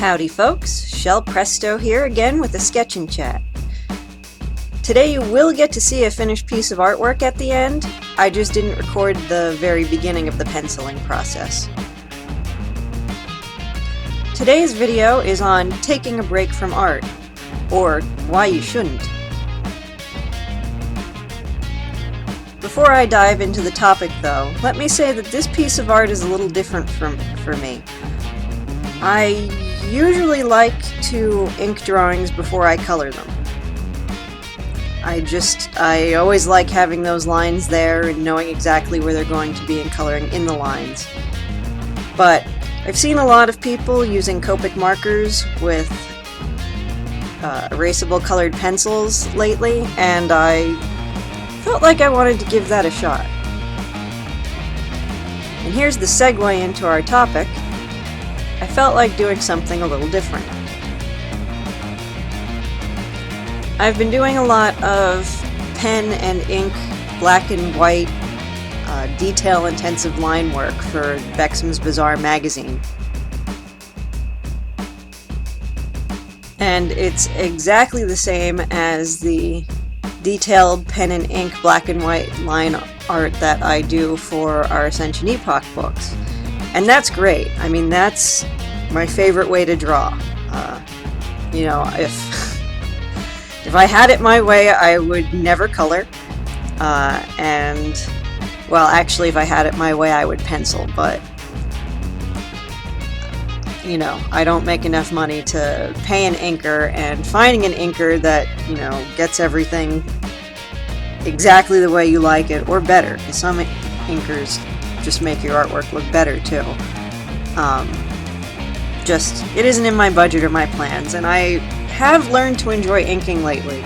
Howdy folks, Shell Presto here again with a sketch and chat. Today you will get to see a finished piece of artwork at the end. I just didn't record the very beginning of the penciling process. Today's video is on taking a break from art, or why you shouldn't. Before I dive into the topic though, let me say that this piece of art is a little different for me. I usually like to ink drawings before I color them. I always like having those lines there and knowing exactly where they're going to be and coloring in the lines. But I've seen a lot of people using Copic markers with erasable colored pencils lately, and I felt like I wanted to give that a shot. And here's the segue into our topic. I felt like doing something a little different. I've been doing a lot of pen and ink, black and white, detail-intensive line work for Bexham's Bazaar magazine. And it's exactly the same as the detailed pen and ink, black and white line art that I do for our Ascension Epoch books. And that's great. I mean, that's my favorite way to draw. You know, if I had it my way, I would never color. And, well, actually, if I had it my way, I would pencil. But, you know, I don't make enough money to pay an inker, and finding an inker that, you know, gets everything exactly the way you like it, or better, because some inkers just make your artwork look better too. It isn't in my budget or my plans, and I have learned to enjoy inking lately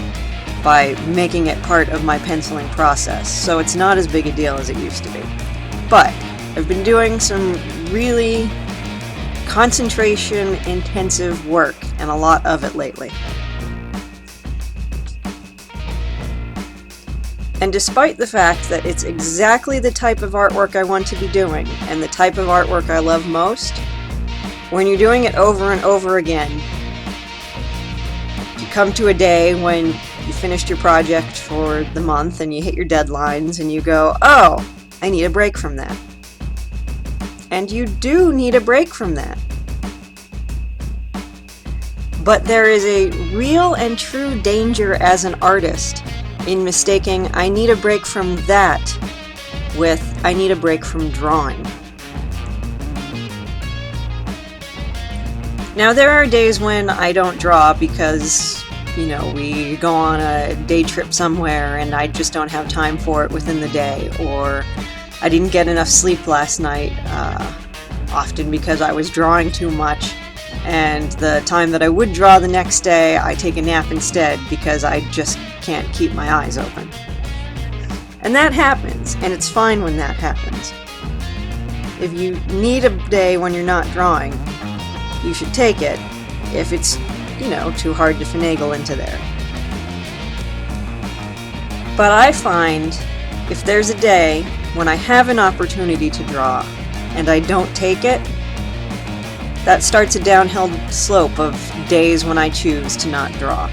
by making it part of my penciling process, so it's not as big a deal as it used to be. But I've been doing some really concentration intensive work, and a lot of it lately. And despite the fact that it's exactly the type of artwork I want to be doing, and the type of artwork I love most, when you're doing it over and over again, you come to a day when you finished your project for the month and you hit your deadlines and you go, oh, I need a break from that. And you do need a break from that. But there is a real and true danger as an artist in mistaking I need a break from that with I need a break from drawing. Now there are days when I don't draw because, you know, we go on a day trip somewhere and I just don't have time for it within the day, or I didn't get enough sleep last night, often because I was drawing too much, and the time that I would draw the next day I take a nap instead because I just can't keep my eyes open. And that happens, and it's fine when that happens. If you need a day when you're not drawing, you should take it, if it's, you know, too hard to finagle into there. But I find if there's a day when I have an opportunity to draw and I don't take it, that starts a downhill slope of days when I choose to not draw.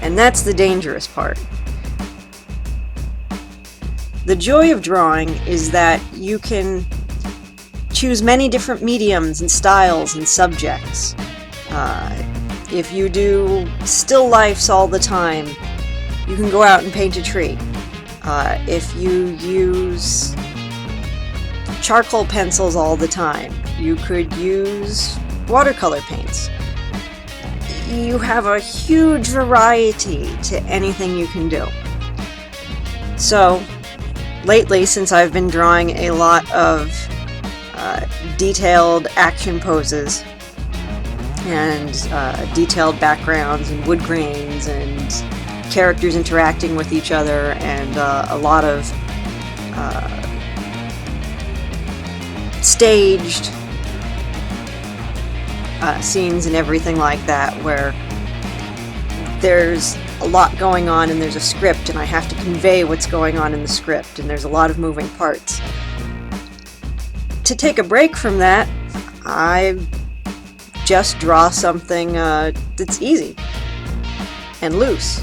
And that's the dangerous part. The joy of drawing is that you can choose many different mediums and styles and subjects. If you do still lifes all the time, you can go out and paint a tree. If you use charcoal pencils all the time, you could use watercolor paints. You have a huge variety to anything you can do. So, lately, since I've been drawing a lot of detailed action poses and detailed backgrounds and wood grains and characters interacting with each other, and a lot of staged scenes and everything like that, where there's a lot going on and there's a script and I have to convey what's going on in the script, and there's a lot of moving parts. To take a break from that, I just draw something that's easy and loose.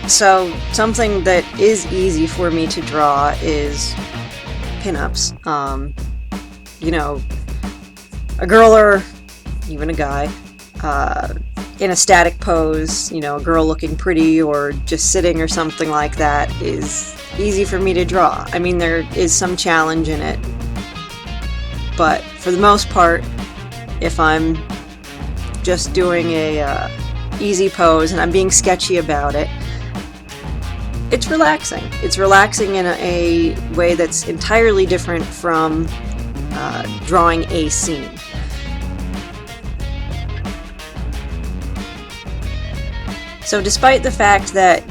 So something that is easy for me to draw is pinups. You know, a girl or even a guy in a static pose, you know, a girl looking pretty or just sitting or something like that is easy for me to draw. I mean, there is some challenge in it, but for the most part, if I'm just doing a easy pose and I'm being sketchy about it, it's relaxing. It's relaxing in a way that's entirely different from drawing a scene. So despite the fact that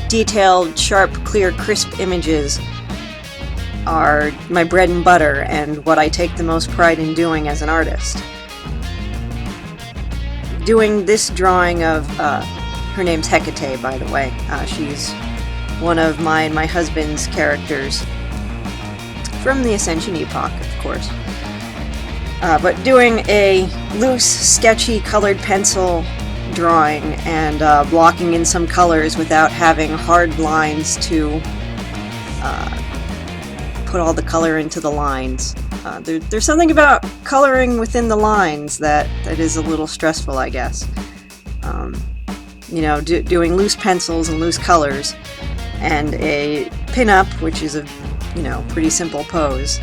detailed, sharp, clear, crisp images are my bread and butter and what I take the most pride in doing as an artist, doing this drawing of, her name's Hecate, by the way. She's one of my and my husband's characters from the Ascension Epoch, of course. But doing a loose, sketchy, colored pencil drawing and blocking in some colors without having hard lines to put all the color into the lines. There's something about coloring within the lines that is a little stressful, I guess. You know, doing loose pencils and loose colors and a pinup, which is a, you know, pretty simple pose.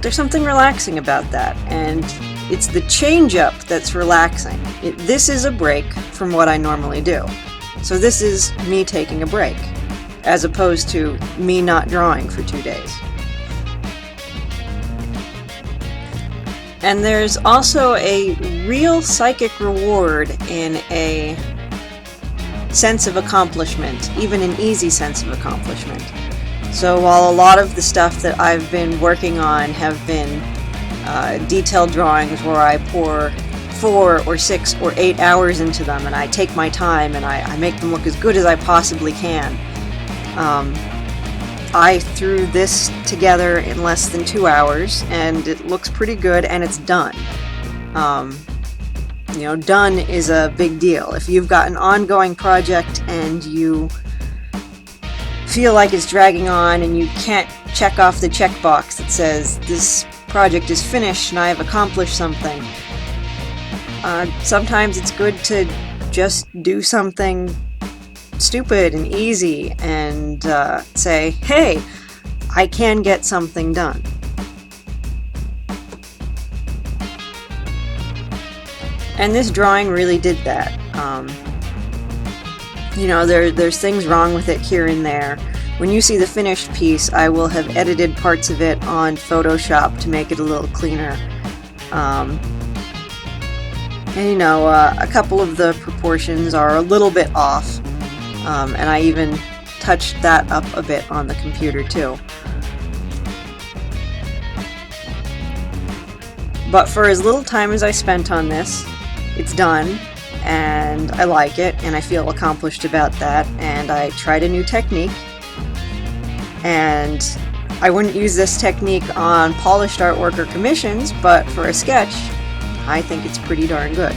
There's something relaxing about that, and it's the change-up that's relaxing. This is a break from what I normally do. So this is me taking a break, as opposed to me not drawing for 2 days. And there's also a real psychic reward in a sense of accomplishment, even an easy sense of accomplishment. So while a lot of the stuff that I've been working on have been detailed drawings where I pour 4 or 6 or 8 hours into them and I take my time and I make them look as good as I possibly can, I threw this together in less than 2 hours and it looks pretty good and it's done. You know, done is a big deal. If you've got an ongoing project and you feel like it's dragging on and you can't check off the checkbox that says this project is finished and I have accomplished something, sometimes it's good to just do something stupid and easy and say, hey, I can get something done. And this drawing really did that. You know, there's things wrong with it here and there. When you see the finished piece, I will have edited parts of it on Photoshop to make it a little cleaner. And you know, a couple of the proportions are a little bit off, and I even touched that up a bit on the computer too. But for as little time as I spent on this, it's done, and I like it, and I feel accomplished about that, and I tried a new technique, and I wouldn't use this technique on polished artwork or commissions, but for a sketch, I think it's pretty darn good.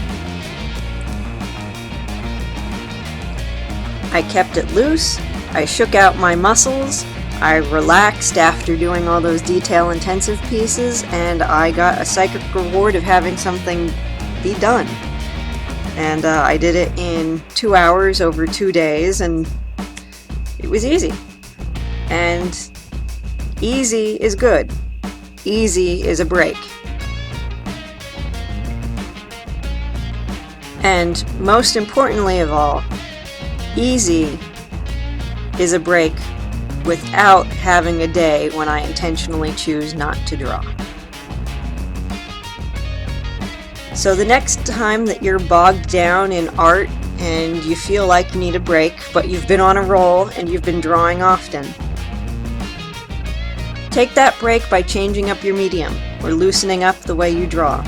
I kept it loose, I shook out my muscles, I relaxed after doing all those detail-intensive pieces, and I got a psychic reward of having something be done. And I did it in 2 hours over 2 days, and it was easy. And easy is good. Easy is a break. And most importantly of all, easy is a break without having a day when I intentionally choose not to draw. So the next time that you're bogged down in art and you feel like you need a break, but you've been on a roll and you've been drawing often, take that break by changing up your medium, or loosening up the way you draw,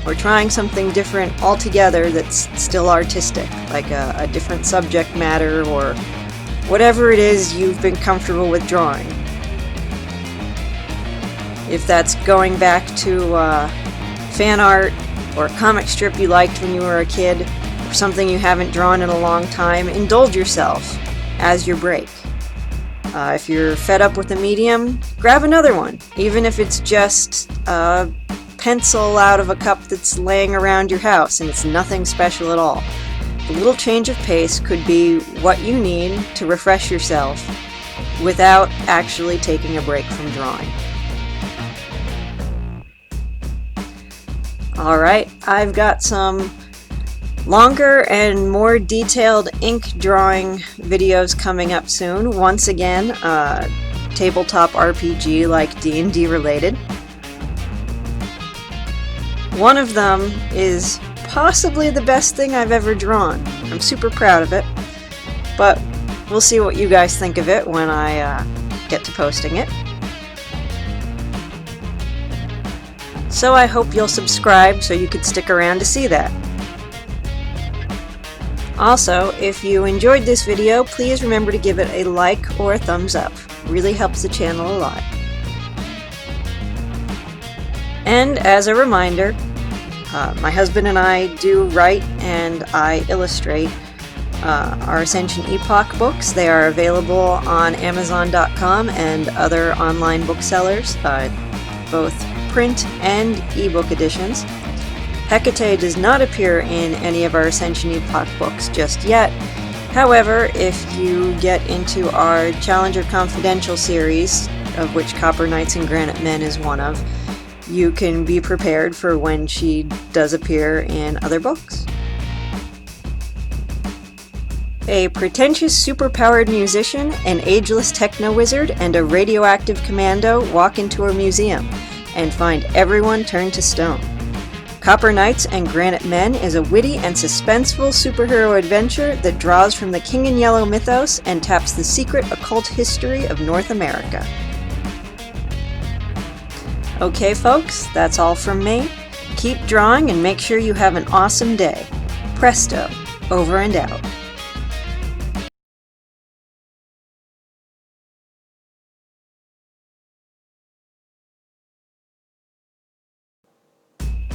or trying something different altogether that's still artistic, like a different subject matter, or whatever it is you've been comfortable with drawing. If that's going back to fan art or a comic strip you liked when you were a kid, or something you haven't drawn in a long time, indulge yourself as your break. If you're fed up with the medium, grab another one, even if it's just a pencil out of a cup that's laying around your house and it's nothing special at all. A little change of pace could be what you need to refresh yourself without actually taking a break from drawing. Alright, I've got some longer and more detailed ink drawing videos coming up soon. Once again, tabletop RPG like D&D related. One of them is possibly the best thing I've ever drawn. I'm super proud of it, but we'll see what you guys think of it when I get to posting it. So I hope you'll subscribe so you could stick around to see that. Also, if you enjoyed this video, please remember to give it a like or a thumbs up. It really helps the channel a lot. And as a reminder, my husband and I do write and I illustrate our Ascension Epoch books. They are available on Amazon.com and other online booksellers, both print and ebook editions. Hecate does not appear in any of our Ascension Epoch books just yet. However, if you get into our Challenger Confidential series, of which Copper Knights and Granite Men is one of, you can be prepared for when she does appear in other books. A pretentious superpowered musician, an ageless techno-wizard, and a radioactive commando walk into a museum and find everyone turned to stone. Copper Knights and Granite Men is a witty and suspenseful superhero adventure that draws from the King in Yellow mythos and taps the secret occult history of North America. Okay folks, that's all from me. Keep drawing and make sure you have an awesome day. Presto, over and out.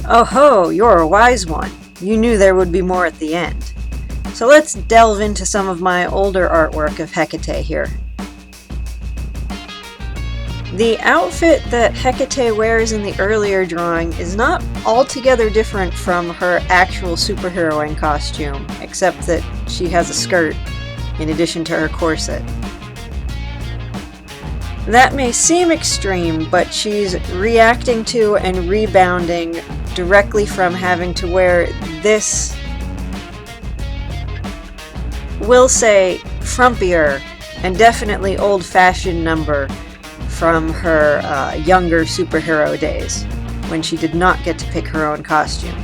Oh ho, you're a wise one. You knew there would be more at the end. So let's delve into some of my older artwork of Hecate here. The outfit that Hecate wears in the earlier drawing is not altogether different from her actual superheroine costume, except that she has a skirt in addition to her corset. That may seem extreme, but she's reacting to and rebounding directly from having to wear this, we'll say, frumpier and definitely old-fashioned number from her younger superhero days, when she did not get to pick her own costume.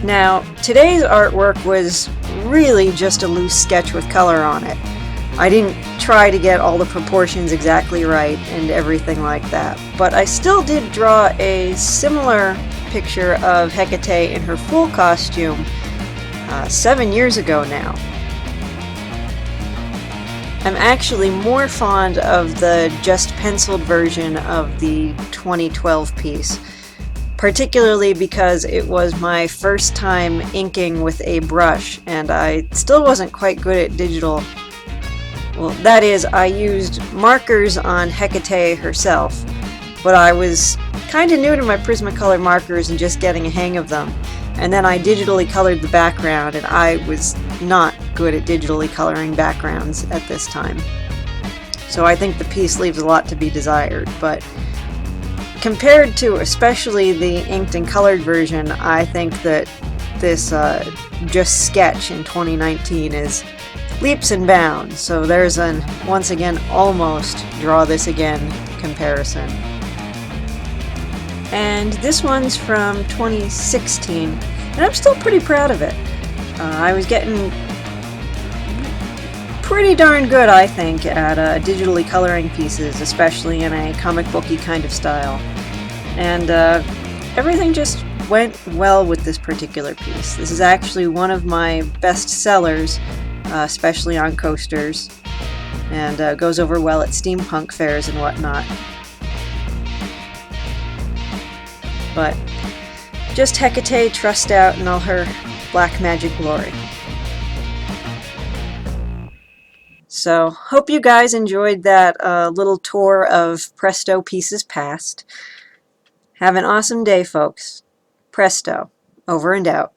Now, today's artwork was really just a loose sketch with color on it. I didn't try to get all the proportions exactly right and everything like that, but I still did draw a similar picture of Hecate in her full costume 7 years ago now. I'm actually more fond of the just penciled version of the 2012 piece, particularly because it was my first time inking with a brush and I still wasn't quite good at digital. Well, that is, I used markers on Hecate herself, but I was kind of new to my Prismacolor markers and just getting a hang of them. And then I digitally colored the background, and I was not good at digitally coloring backgrounds at this time. So I think the piece leaves a lot to be desired, but compared to especially the inked and colored version, I think that this just sketch in 2019 is leaps and bounds. So there's an, once again, almost draw this again comparison. And this one's from 2016, and I'm still pretty proud of it. I was getting pretty darn good, I think, at digitally coloring pieces, especially in a comic booky kind of style. And everything just went well with this particular piece. This is actually one of my best sellers, especially on coasters. and goes over well at steampunk fairs and whatnot. But just Hecate, trust out in all her black magic glory. So, hope you guys enjoyed that little tour of Presto Pieces Past. Have an awesome day, folks. Presto, over and out.